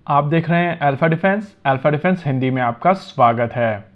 आप देख रहे हैं अल्फा डिफेंस हिंदी में आपका स्वागत है।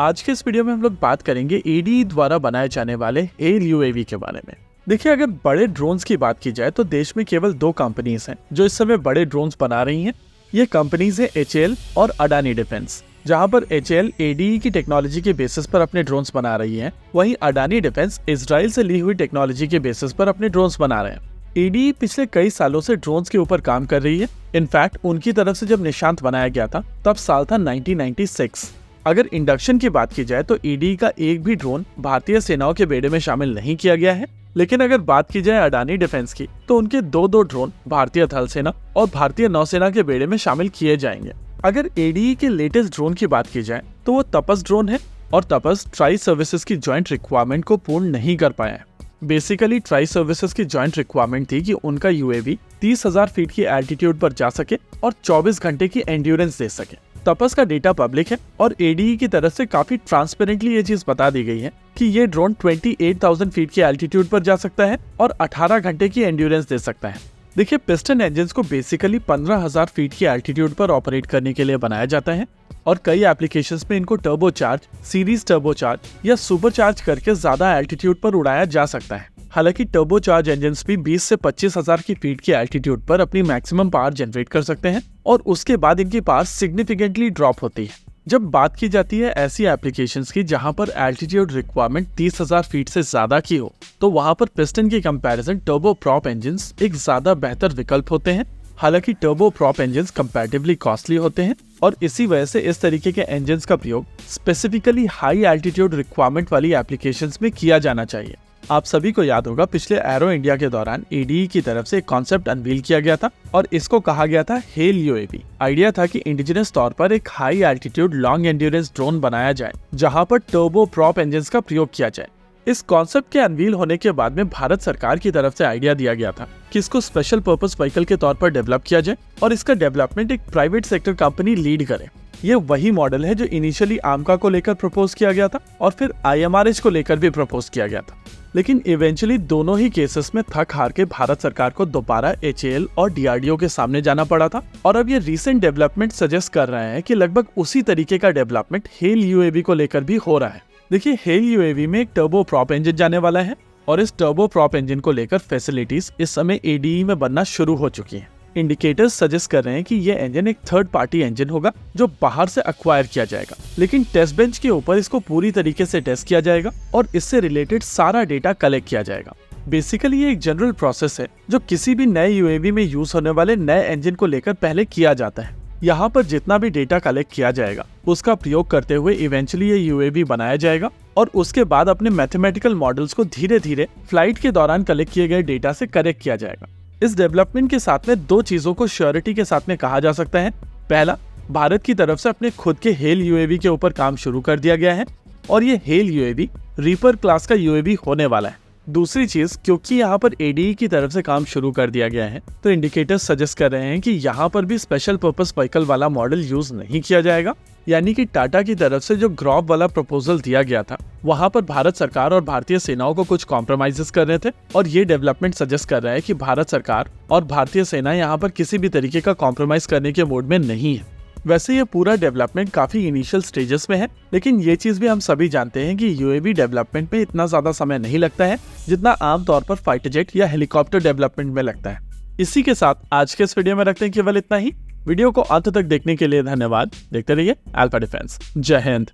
आज के इस वीडियो में हम लोग बात करेंगे एडी द्वारा बनाए जाने वाले हेल यूएवी के बारे में। देखिए, अगर बड़े ड्रोन्स की बात की जाए तो देश में केवल 2 कंपनीज हैं जो इस समय बड़े ड्रोन्स बना रही हैं। ये कंपनीज है एचएएल और अडानी डिफेंस। जहां पर एचएएल एडी की टेक्नोलॉजी के बेसिस पर अपने ड्रोन्स बना रही है, वहीं अडानी डिफेंस इजराइल से ली हुई टेक्नोलॉजी के बेसिस पर अपने ड्रोन्स बना रहे हैं। एडी पिछले कई सालों से ड्रोन्स के ऊपर काम कर रही है। इनफैक्ट उनकी तरफ से जब निशांत बनाया गया था तब साल था 1996। अगर इंडक्शन की बात की जाए तो ईडी का एक भी ड्रोन भारतीय सेनाओं के बेड़े में शामिल नहीं किया गया है। लेकिन अगर बात की जाए अडानी डिफेंस की तो उनके दो ड्रोन भारतीय थल सेना और भारतीय नौसेना के बेड़े में शामिल किए जाएंगे। अगर एडी के लेटेस्ट ड्रोन की बात की जाए तो वो तपस ड्रोन है और तपस ट्राई सर्विसेज की ज्वाइंट रिक्वायरमेंट को पूर्ण नहीं कर पाया है। बेसिकली ट्राई सर्विसेज की ज्वाइंट रिक्वायरमेंट थी कि उनका यूएवी 30,000 फीट की एल्टीट्यूड पर जा सके और 24 घंटे की एंड्योरेंस दे सके। तपस का डेटा पब्लिक है और एडीई की तरफ से काफी ट्रांसपेरेंटली ये चीज बता दी गई है कि ये ड्रोन 28,000 फीट की एल्टीट्यूड पर जा सकता है और 18 घंटे की एंड्योरेंस दे सकता है। देखिए, पिस्टन इंजन्स को बेसिकली 15,000 फीट की एल्टीट्यूड पर ऑपरेट करने के लिए बनाया जाता है और कई एप्लीकेशंस में इनको टर्बोचार्ज, सीरीज टर्बोचार्ज या सुपरचार्ज करके ज्यादा एल्टीट्यूड पर उड़ाया जा सकता है। हालांकि टर्बोचार्ज इंजन्स भी 20 से 25,000 की फीट की एल्टीट्यूड पर अपनी मैक्सिमम पावर जनरेट कर सकते हैं और उसके बाद इनकी पावर सिग्निफिकेंटली ड्रॉप होती है। जब बात की जाती है ऐसी एप्लीकेशंस की जहां पर एल्टीट्यूड रिक्वायरमेंट 30,000 फीट से ज्यादा की हो, तो वहां पर पिस्टन की कंपैरिजन टर्बो प्रॉप इंजन्स एक ज्यादा बेहतर विकल्प होते हैं। हालांकि turbo prop engines comparatively costly होते हैं और इसी वजह से इस तरीके के इंजन्स का प्रयोग स्पेसिफिकली हाई एल्टीट्यूड रिक्वायरमेंट वाली एप्लीकेशंस में किया जाना चाहिए। आप सभी को याद होगा, पिछले एरो इंडिया के दौरान एडीई की तरफ से एक कॉन्सेप्ट अनवील किया गया था और इसको कहा गया था हेल यूएवी। आइडिया था कि इंडिजिनस तौर पर एक high altitude long endurance drone बनाया जाए जहां पर टर्बो प्रॉप इंजन्स का प्रयोग किया जाए। इस कॉन्सेप्ट के अनवील होने के बाद में भारत सरकार की तरफ से आइडिया दिया गया था कि इसको स्पेशल पर्पस व्हीकल के तौर पर डेवलप किया जाए और इसका डेवलपमेंट एक प्राइवेट सेक्टर कंपनी लीड करे। ये वही मॉडल है जो इनिशियली आमका को लेकर प्रपोज किया गया था और फिर आईएमआरएच को लेकर भी प्रपोज किया गया था। लेकिन इवेंचुअली दोनों ही केसेस में थक हार के भारत सरकार को दोबारा एचएएल और डीआरडीओ के सामने जाना पड़ा था और अब ये रीसेंट डेवलपमेंट सजेस्ट कर रहे हैं कि लगभग उसी तरीके का डेवलपमेंट हेल यूएवी को लेकर भी हो रहा है। देखिए, हेल यूएवी में एक टर्बो प्रॉप इंजन जाने वाला है और इस टर्बो प्रॉप इंजन को लेकर फैसिलिटीज इस समय एडीई में बनना शुरू हो चुकी हैं। इंडिकेटर्स सजेस्ट कर रहे हैं कि यह इंजन एक थर्ड पार्टी इंजन होगा जो बाहर से अक्वायर किया जाएगा, लेकिन टेस्ट बेंच के ऊपर इसको पूरी तरीके से टेस्ट किया जाएगा और इससे रिलेटेड सारा डेटा कलेक्ट किया जाएगा। बेसिकली ये एक जनरल प्रोसेस है जो किसी भी नए यूएवी में यूज होने वाले नए इंजन को लेकर पहले किया जाता है। यहाँ पर जितना भी डेटा कलेक्ट किया जाएगा उसका प्रयोग करते हुए इवेंचुअली ये यूएवी बनाया जाएगा और उसके बाद अपने मैथमेटिकल मॉडल्स को धीरे धीरे फ्लाइट के दौरान कलेक्ट किए गए डेटा से करेक्ट किया जाएगा। इस डेवलपमेंट के साथ में 2 चीजों को श्योरिटी के साथ में कहा जा सकता है। पहला, भारत की तरफ से अपने खुद के हेल यूएवी के ऊपर काम शुरू कर दिया गया है और ये हेल यूएवी रीपर क्लास का यूएवी होने वाला है। दूसरी चीज, क्योंकि यहाँ पर एडीई की तरफ से काम शुरू कर दिया गया है तो इंडिकेटर्स सजेस्ट कर रहे हैं कि यहाँ पर भी स्पेशल पर्पस व्हीकल वाला मॉडल यूज नहीं किया जाएगा। यानी कि टाटा की तरफ से जो ग्रॉप वाला प्रपोजल दिया गया था वहां पर भारत सरकार और भारतीय सेनाओं को कुछ कॉम्प्रोमाइजेस करने थे और ये डेवलपमेंट सजेस्ट कर रहा है कि भारत सरकार और भारतीय सेना यहाँ पर किसी भी तरीके का कॉम्प्रोमाइज करने के मूड में नहीं है। वैसे ये पूरा डेवलपमेंट काफी इनिशियल स्टेजेस में है, लेकिन ये चीज भी हम सभी जानते हैं कि यूएवी डेवलपमेंट में इतना ज्यादा समय नहीं लगता है जितना आमतौर पर फाइटर जेट या हेलीकॉप्टर डेवलपमेंट में लगता है। इसी के साथ आज के इस वीडियो में रखते हैं केवल इतना ही। वीडियो को अंत तक देखने के लिए धन्यवाद। देखते रहिए अल्फा डिफेंस। जय हिंद।